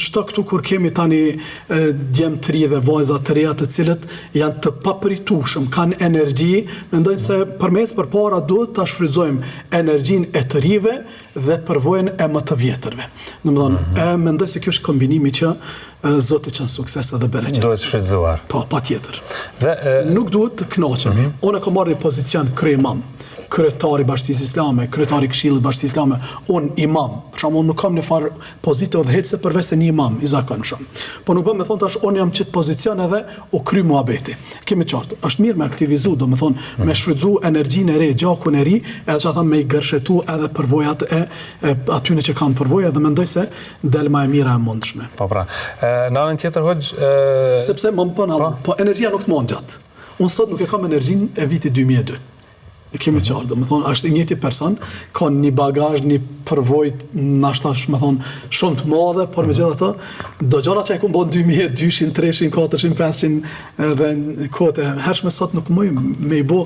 S2: Shto këtu kur kemi tani djemë të ri dhe vajza të reja të cilët janë të papritueshëm, kanë energji, mendoj se përmes përpara duhet ta shfrytëzojmë energjinë e të rive dhe përvojën e më të vjetërve. Domethënë, mendoj se kjo është kombinimi që Zoti çon sukses edhe bereqet.
S1: Duhet shfrytëzuar.
S2: Po, patjetër.
S1: Dhe
S2: nuk duhet të kënaqemi. Unë kam marrë një pozicion kryimam, kryetari i Bashkisë Islame, kryetari i Këshillit Bashkisë Islame, unë imam. Për shembull, nuk kam në farë pozitë dhe hetse përveç se një imam i zakonshëm. Po nuk bëm me thonë tash unë jam çet pozicion edhe u kry muhabeti. Kemi qartë. Është mirë me aktivizu, domethënë me shfrytëzu energjinë e re, gjakun e ri, edhe çfarë them me i gërshetu edhe përvojat e atyre që kanë përvojë dhe mendoj se del më e mira e mundshme.
S1: Po pra. Në anën tjetër hoxh,
S2: sepse më bën po energjia nuk të mund gjatë. Unë sot nuk e kam energjinë e vitit 2002. E kemi qartë, domethënë është i njëjti person, ka një bagazh, një përvojë, nashta domethënë shumë të madhe, por megjithatë do gjëra që ai ku bën 2002, 300, 400, 500 dhe kohët e hershme sot nuk më me i bë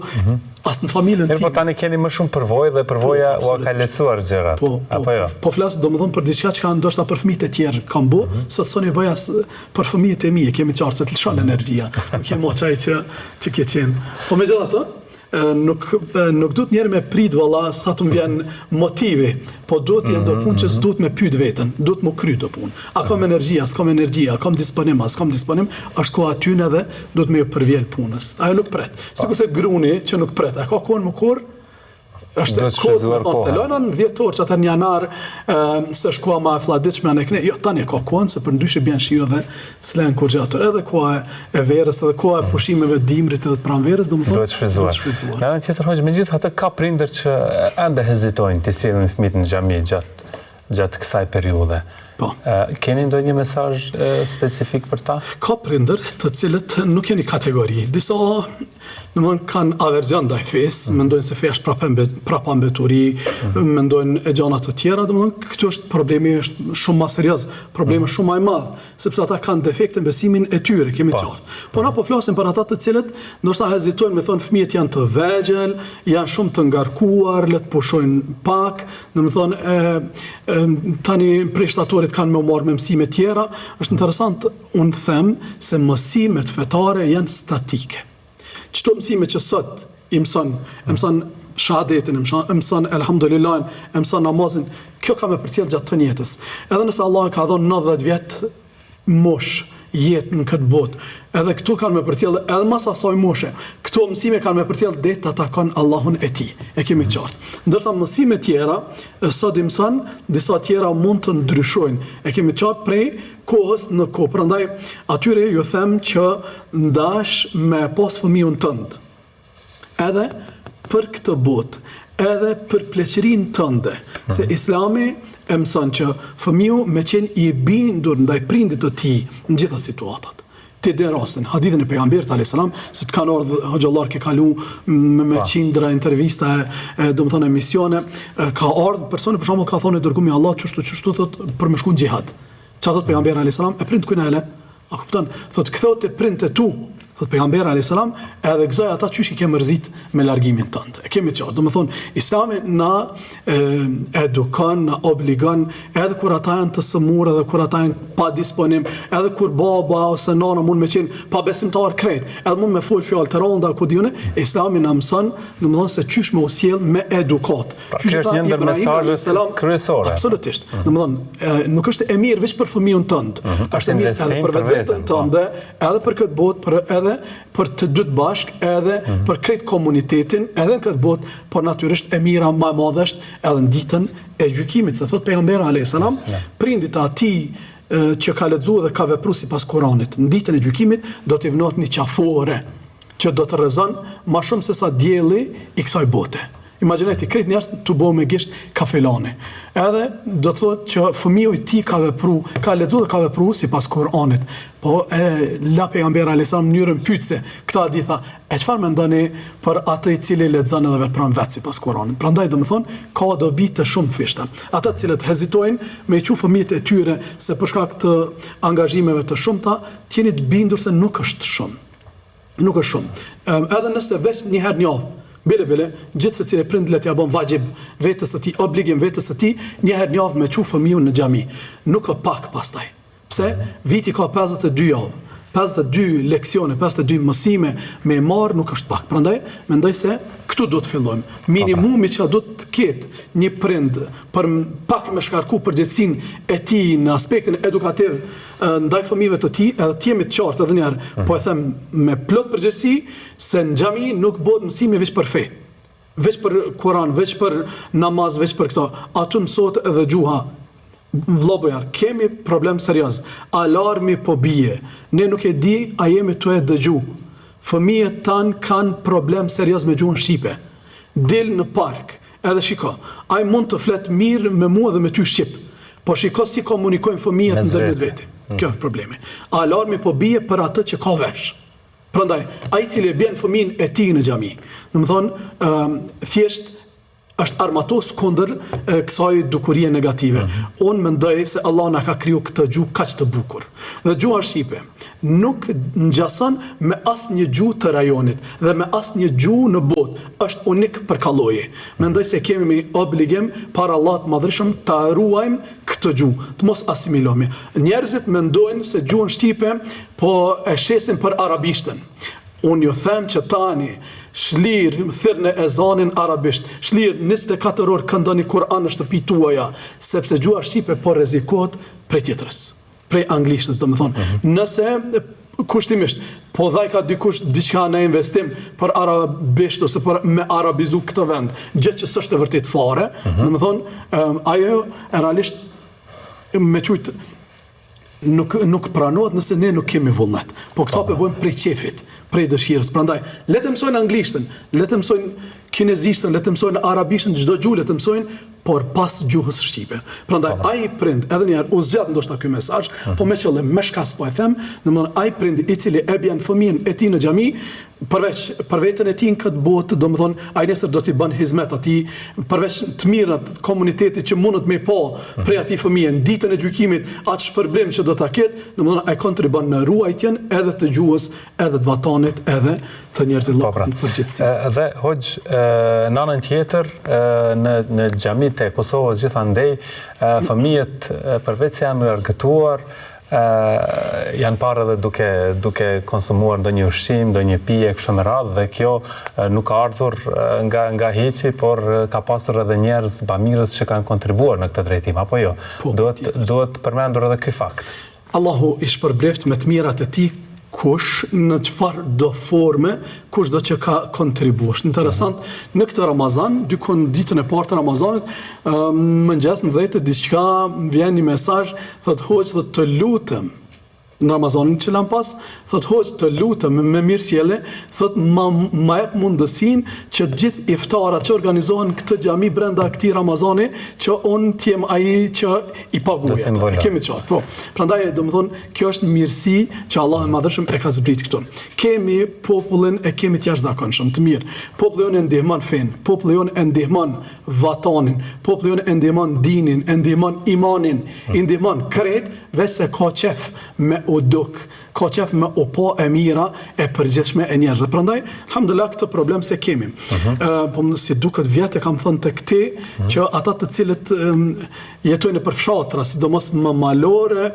S2: as në familjen time.
S1: Po tani keni më shumë përvojë dhe përvoja u ka lehtësuar gjërat. Apo jo?
S2: Po flas domethënë për diçka që kanë ndoshta për fëmijët e tjerë kanë bë, sot soni bëj as për fëmijët e mi, kemi qartë se të lëshon energjia. Kemi çaj që ke qenë. Po megjithatë nuk duhet njerë me prit valla sa të më vjen motivi, po duhet jenë do punë që s'duhet me pyet veten, duhet më kry do punë. A kam energjia, s'kam energjia, kam disponim, s'kam disponim, është koha atyne dhe duhet me ju përvjel punës. Ajo nuk pret. Sikur se gruni që nuk pret, a ka kohën më kur? Është kohë të lënën 10 orë që atë një janar se është koha ma e fladitshme anë e këne, jo, tani e ka kohën, se për ndryshe bjen shio dhe s'len kur gjatë. Edhe koha e verës, edhe koha e pushimeve dimrit edhe pranverës, do më thonë,
S1: duhet shfrytzuar. Në anën tjetër hoxh, megjithatë ka prindër që ende hezitojnë të sjellin fëmijët në xhami gjatë kësaj periudhe.
S2: Po.
S1: Keni ndonjë mesazh specifik për ta?
S2: Ka prindër të cilët nuk janë kategori. Disa kanë averzion ndaj fesë, mendojnë se feja është prapambeturi, mendojnë e gjëra të tjera, domethënë këtu është problemi është shumë më serioz, problemi është shumë më i madh, sepse ata kanë defekte në besimin e tyre, kemi qartë. Po na po flasim për ata të cilët ndoshta hezitojnë me thonë fëmijët janë të vegjël, janë shumë të ngarkuar, le të pushojnë pak, domethënë tani prestatorit kanë më marrë me mësime tjera, është interesant, unë them se mësimet fetare janë statike. Çto mësime që sot i mëson shahadetin, mëson elhamdulillah, mëson namazin, kjo ka me përcjell gjatë të jetës. Edhe nëse Allah ka dhënë 90 vjet mosh jetë në këtë botë, edhe këtu kanë me përcjell edhe mas asaj moshe. Këto mësime kanë me përcjell deri ta takon Allahun e tij. E kemi qartë. Ndërsa mësime tjera sot i mëson, disa tjera mund të ndryshojnë. E kemi qartë prej kohës në kohë. Prandaj atyre ju them që ndash me pas fëmijën tënd. Edhe për këtë botë, edhe për pleqërinë tënde, se Islami e mëson që fëmiu me qenë i bindur ndaj prindit të tij në gjitha situatat. Ti dhe rastin, hadithin e pejgamberit alayhis salam, se të kanë ardhur hoxhallar ke kalu me qindra intervista do të thonë emisione, ka ardhur personi për shembull ka thonë dërgumi Allah çështu thot për me shku në xhihad. Çfarë thot pejgamberi alayhis salam? E prind kujna ele. A kupton? Thot ktheu te prindët e tu. Thot pejgamberi alayhis salam, edhe gëzoj ata çysh i ke mërzit me largimin tënd. E kemi qartë. Do të thonë Islami na edukon, na obligon edhe kur ata janë të sëmurë, edhe kur ata janë pa disponim, edhe kur baba ose nana mund me qenë pa besimtar krejt, edhe mund me fol fjalë të rënda ku diune, Islami na mëson, do të thonë se çysh me u sjell me edukat.
S1: Kjo është një ndër mesazhet kryesore.
S2: Absolutisht. Do të thonë nuk është e mirë vetëm për fëmijën tënd, është e mirë edhe për veten tënde, edhe për këtë botë, edhe për të dytë bashk, edhe për krejt komunitetin, edhe në këtë botë, por natyrisht e mira më e madhe është edhe në ditën e gjykimit, se thot pejgamberi alayhis salam, prindit e atij që ka lexuar dhe ka vepruar sipas Kuranit, në ditën e gjykimit do t'i vënohet një qafore që do të rrezon më shumë se sa dielli i kësaj bote. Imagjinojti krejt njerëz të bëu me gisht kafelane. Edhe do të thotë që fëmiu i tij ka lexuar dhe ka vepruar sipas Kur'anit. Po la pejgamberi alayhis salam mënyrën pyetse, këta di tha, e çfarë mendoni për atë i cili lexon edhe vepron vetë sipas Kur'anit. Prandaj domethënë ka dobi të shumë fishta. Ata të cilët hezitojnë me i qiu fëmijët e tyre se për shkak të angazhimeve të shumta, jeni të bindur se nuk është shumë. Nuk është shumë. Edhe nëse veç një herë në javë, bile, gjithë se cilë prind let ja bën vajib vetës së tij, obligim vetës së tij, një herë në javë me çu fëmijën në xhami. Nuk ka pak pastaj. Pse? Viti ka 52 javë. 52 leksione, 52 mësime me marr nuk është pak. Prandaj mendoj se këtu duhet të fillojmë. Minimumi që duhet të ketë një prind për pak me shkarku përgjegjësinë e tij në aspektin edukativ ndaj fëmijëve të tij, edhe të jemi të qartë edhe një herë, po e them me plot përgjegjësi se në xhami nuk bëhet mësimi veç për fe. Veç për Kur'an, veç për namaz, veç për këto. Aty mësohet edhe gjuha. Vllobëjar, kemi problem serioz. Alarmi po bie. Ne nuk e di a jemi tu e dëgju. Fëmijët tan kanë problem serioz me gjuhën shqipe. Del në park, edhe shiko. Ai mund të flet mirë me mua dhe me ty shqip. Po shiko si komunikojnë fëmijët ndërmjet vete. Kjo është problemi. Alarmi po bie për atë që ka vesh. Prandaj, ai i cili e bën fëmijën e tij në xhami. Domethënë, thjesht është armatos kundër kësaj dukurie negative. Unë mendoj se Allah na ka kriju këtë gjuhë kaq të bukur. Dhe gjuha shqipe nuk ngjason me asnjë gjuhë të rajonit dhe me asnjë gjuhë në botë. Është unik për kalloje. Mendoj se kemi obligim para Allahut Madhërisëm ta ruajmë këtë gjuhë, të mos asimilohemi. Njerëzit mendojnë se gjuhën shqipe po e shesin për arabishtën. Unë ju them që tani shlir thirrën e ezanin arabisht, shlir 24 orë këndoni Kur'an në shtëpi tuaja, sepse gjuha shqipe po rrezikohet prej tjetrës, prej anglishtës, domethënë. Nëse kushtimisht po dhaj ka dikush diçka në investim për arabisht ose për me arabizu këtë vend, gjë që s'është e vërtet fare, domethënë ajo realisht me qujt nuk pranohet nëse ne nuk kemi vullnet. Po këta po bëjmë prej qefit, prej dëshirës. Prandaj, le të mësojnë anglishtën, le të mësojnë kinezishtën, le të mësojnë arabishtën, çdo gjuhë le të mësojnë, por pas gjuhës shqipe. Prandaj, ai prind, edhe një herë u zgjat ndoshta ky mesazh, po me qëllim, me shkas po e them, domethënë ai prind i cili e bën fëmijën e tij në xhami, për veten e tij në këtë botë, domethënë ai nesër do t'i bën hizmet atij, përveç të mirat komunitetit që mundet me pa prej atij fëmijë në ditën e gjykimit, atë shpërblim që do ta ketë, domethënë ai kontribon në ruajtjen edhe të gjuhës, edhe të vatanit, edhe të njerëzit lokal në përgjithësi.
S1: Dhe hoxh, në anën tjetër në xhamit e Kosovës gjithandej fëmijët përveç se janë argëtuar, janë parë edhe duke konsumuar ndonjë ushqim, ndonjë pije kështu me radhë, dhe kjo nuk ka ardhur nga hiçi, por ka pasur edhe njerëz bamirës që kanë kontribuar në këtë drejtim, apo jo? Duhet përmendur edhe ky fakt.
S2: Allahu i shpërbleft me të mirat e tij kush në çfarë do forme, kush do që ka kontribuar. Është interesant, në këtë Ramazan, dykon ditën e parë të Ramazanit, mëngjes në 10 diçka vjen një mesazh, thotë hoxh, thotë të lutem në Ramazanin që lan pas, thotë hoxh, të lutem me mirësjellje, thotë ma jep mundësinë që të gjithë iftarat që organizohen këtë xhami brenda këtij Ramazani, që unë të jem ai që i paguaj. Kemi çfarë. Po. Prandaj domethënë kjo është mirësi që Allahu i Madhërisëm e ka zbrit këtu. Kemi popullin e kemi të jashtëzakonshëm, të mirë. Populli jonë e ndihmon fen, populli jonë e ndihmon vatanin, populli jonë e ndihmon dinin, e ndihmon imanin, i ndihmon krejt, veç se ka qef me uduk, ka qef me upo e mira e përgjithshme e njerëzve. Prandaj, alhamdulillah, këtë problem se kemi. Po si duket vjetë kam thënë të këti, që ata të cilët jetojnë për fshatra, sidomos më malore,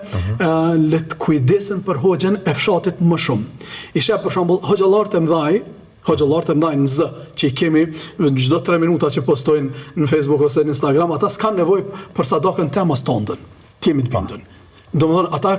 S2: le të kujdesen për hoxhen e fshatit më shumë. Isha për shembull hoxhallarët e mdhaj në zë, që i kemi çdo 3 minuta që postojnë në Facebook ose në Instagram, ata s'kan nevojë për sadakën tema stondën. Kemi të bindën. Domethënë ata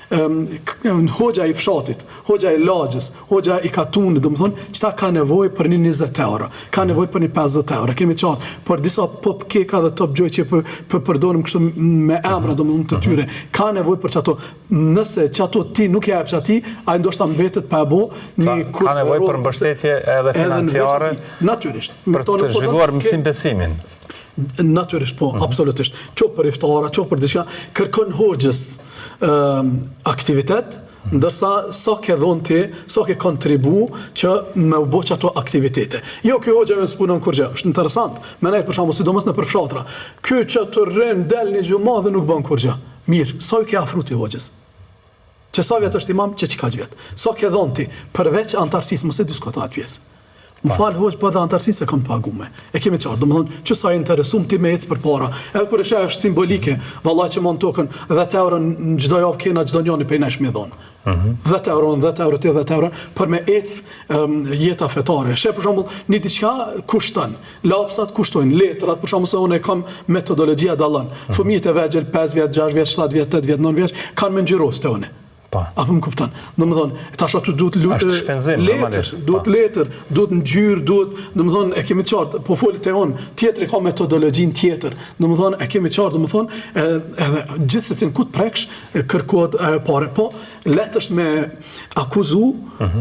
S2: hoxha i fshatit, hoxha i lagjës, hoxha i katunit, do më thonë, qëta ka nevojë për një 20 euro, ka nevojë për një 50 euro. Kemi qanë, për disa pop keka dhe top gjoj që përdorim kështu me emra, do më thonë të tyre, ka nevojë për qëto. Nëse qëto ti nuk jep që ati, a ndoshta mbetet pa e bo një kurs.
S1: Ka nevojë për mbështetje edhe financiare,
S2: natyrisht,
S1: për të zhvilluar mësim besimin.
S2: Natyrisht, po, absolutisht. Qo për iftara, qo për diçka, kërkon hoxhës aktivitet, ndërsa sa ke dhonë ti, sa ke kontribu që me u bo që ato aktivitete. Jo, kjo hoxha me s'punon kur gjë, është interesant. Me nejtë për shambull, sidomos në përfshatra. Kjo që të rrën del një gjuma dhe nuk bën kur gjë. Mirë, sa ju ke afru ti hoxhës? Që sa vjetë është imam, që ka vjetë? Sa ke dhonë ti, përveç antarësisë, mëse diskutat pjesë. Më falë hoqë për dhe antarësinë se kom pagume. E kemi qartë, do më thonë, që sa i interesum ti me ecë për para. Edhe kër është simbolike, vallaj që mon tokën, 10 euro në gjdo javë kena gjdo njoni për i nesh me dhonë. 10 euro, 10 euro, 10 euro, për me ecë jeta fetare. Shë, për shembull, një diçka kushton. Lapsat kushtojnë, letrat, për shembull se unë kam metodologjia dallon. Fëmijët e vegjël 5 vjet, 6 vjet, 7 vjet, 8 vjet, 9 vjet, kanë me ngjyros të une. Apo më kupton. Domethënë, tash aty duhet letër, duhet letër, duhet ngjyrë, duhet, domethënë, e kemi qartë, po folit e on, tjetri ka metodologjinë tjetër. Domethënë, e kemi qartë, domethënë, edhe gjithsesi ku të preksh kërkohet parë. Po lehtë është me akuzu,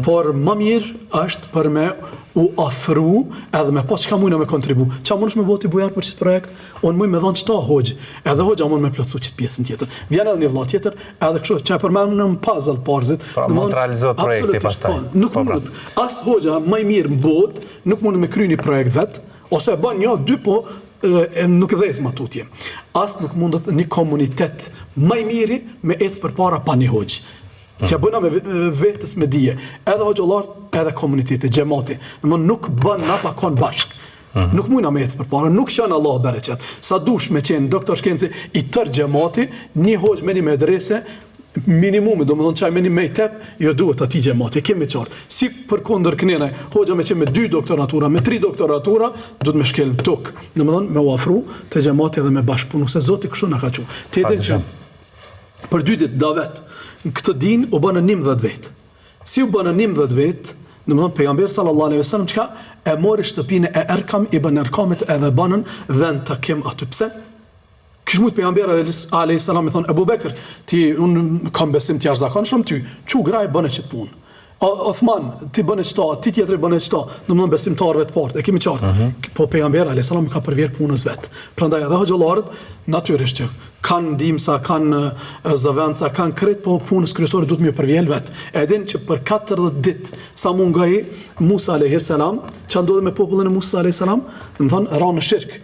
S2: por më mirë është për me u afru edhe me pa çka mundna me kontribu. Çka mundesh me voti bujar për çit projekt? Unë më dhon çto hoxh. Edhe hoxha mund me plotsu çit pjesën tjetër. Vjen edhe një vëlla tjetër, edhe kështu çka përmend në puzzle parzit,
S1: domethënë të realizohet projekti pastaj.
S2: Nuk mund. As hoxha më i mirë në botë nuk mund me kryeni projekt vet, ose e bën një, dy, po nuk dhes më tutje. As nuk mundet një komunitet më i miri me ecë përpara pa një hoxh. T'ja bëna me vetës me dije, edhe hoxhallarët, edhe komuniteti, xhamati. Domthonë nuk bën na pa kon bashk. Nuk mundna me ecë përpara, nuk shën Allah bereqet. Sa dush me qenë doktor shkenci i tër xhamati, një hoxh me një medrese, minimumi, domethënë çaj me një mejtep, jo duhet atij xhamati, kemi qartë. Si përkundër kënene, hoxha me qenë me 2 doktoratura, me 3 doktoratura, duhet me shkel tok. Domethënë me u afru te xhamati edhe me bashkëpunu, se Zoti kështu na ka thënë. Ti e din që për 2 ditë davet këtë din u bënë 11 vetë. Si u bënë 11 vetë, domethënë pejgamberi sallallahu alejhi wasallam çka e mori shtëpinë e Erkam ibn Erkamit edhe banën vend takim aty. Pse? Kish mund pejgamberi alayhi salam i thon Abu Bekr, ti un kam besim ti jashtëzakonshëm ty, çu graj bën çet punë. Othman, ti bën çto, ti tjetri bën çto, domethënë besimtarëve të parë, e kemi qartë. Po pejgamberi alayhi salam ka përvjer punës vet. Prandaj edhe hoxhallarët natyrisht që kanë ndihmësa, kanë zëvendësa, kanë krejt, po punës kryesore duhet më përvjel vet. E din që për 40 ditë sa mungoi Musa alayhis salam, ç'a ndodhi me popullin e Musa alayhis salam, do të thonë ra në shirk.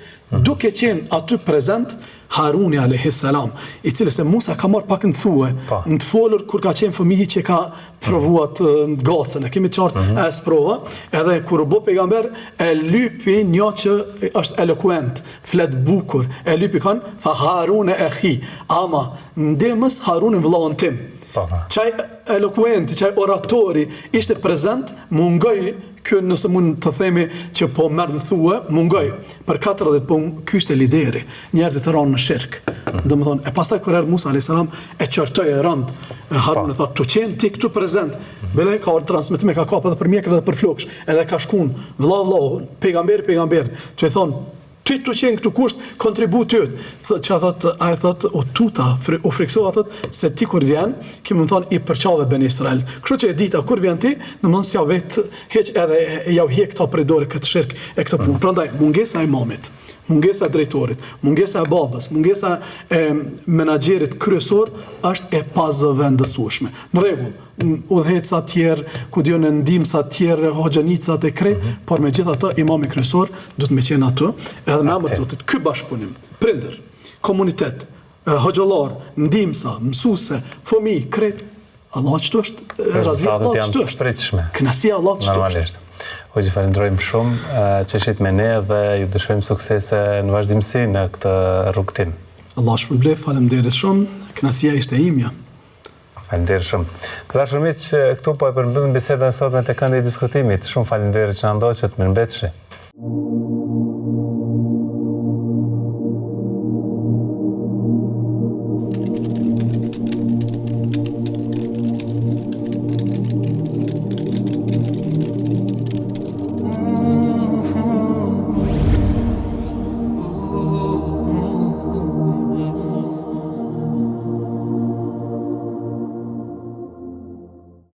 S2: Duke qenë aty prezent Haruni alayhis salam, i cili se Musa ka marr pak në thue, në të folur kur ka qenë fëmijë që ka provuat gacën, e kemi qartë e sprova, edhe kur u bë pejgamber, e lypi një që është eloquent, flet bukur, e lypi kanë, tha Harune e khi, ama ndemës Harune vëllahun tim. Qaj eloquenti, qaj oratori ishte prezent, mungoj kjo nëse mund të themi që po merë në thue, mungoj për 40, po kjo ishte lideri, njerëzit e ranë në shirk. Dhe më thonë, e pastaj kër erë Musa a.s. e qërtoj e rënd, Harun e thot, tu qenë ti këtu prezent, bele ka orë transmitime, ka kapë edhe për mjekër edhe për floksh, edhe ka shkun, vëlla, pejgamber, tu e thonë, ty tu qenë këtu kusht, kontribut tjët. Që a e thot, o tuta, o friksoha, thot, se ti kur vjen, kemi më thonë, i përqave ben Israel. Kështu që e dita, kur vjen ti, në mënë s'ja vetë, heq edhe ja u hek ta prej dore këtë shirk e këtë punë. Prandaj, mungesa e imamit, mungesa e drejtorit, mungesa e babës, mungesa e menaxherit kryesor është e pazëvendësueshme. Në rregull, udhëheca të tjerë, ku diun ndihmësa të tjerë, hoxhanicat e krejt, por megjithatë imami kryesor duhet me qenë aty, edhe me emër të Zotit. Ky bashkëpunim, prindër, komunitet, hoxhallar, ndihmësa, mësuese, fëmijë, krejt, Allah çdo është razia, Allah çdo është. Kënaqësia Allah çdo është.
S1: Hoxhë, falenderojmë shumë që ishit me ne dhe ju dëshirojmë suksese në vazhdimsi në këtë rrugtim.
S2: Allah shpërblet, faleminderit shumë, kënaqësia ishte imja.
S1: Faleminderit shumë. Të dashur miq, këtu po e përmbyllim bisedën sot me të këndi i diskutimit. Shumë faleminderit që na ndoqët, mirëmbëjtje.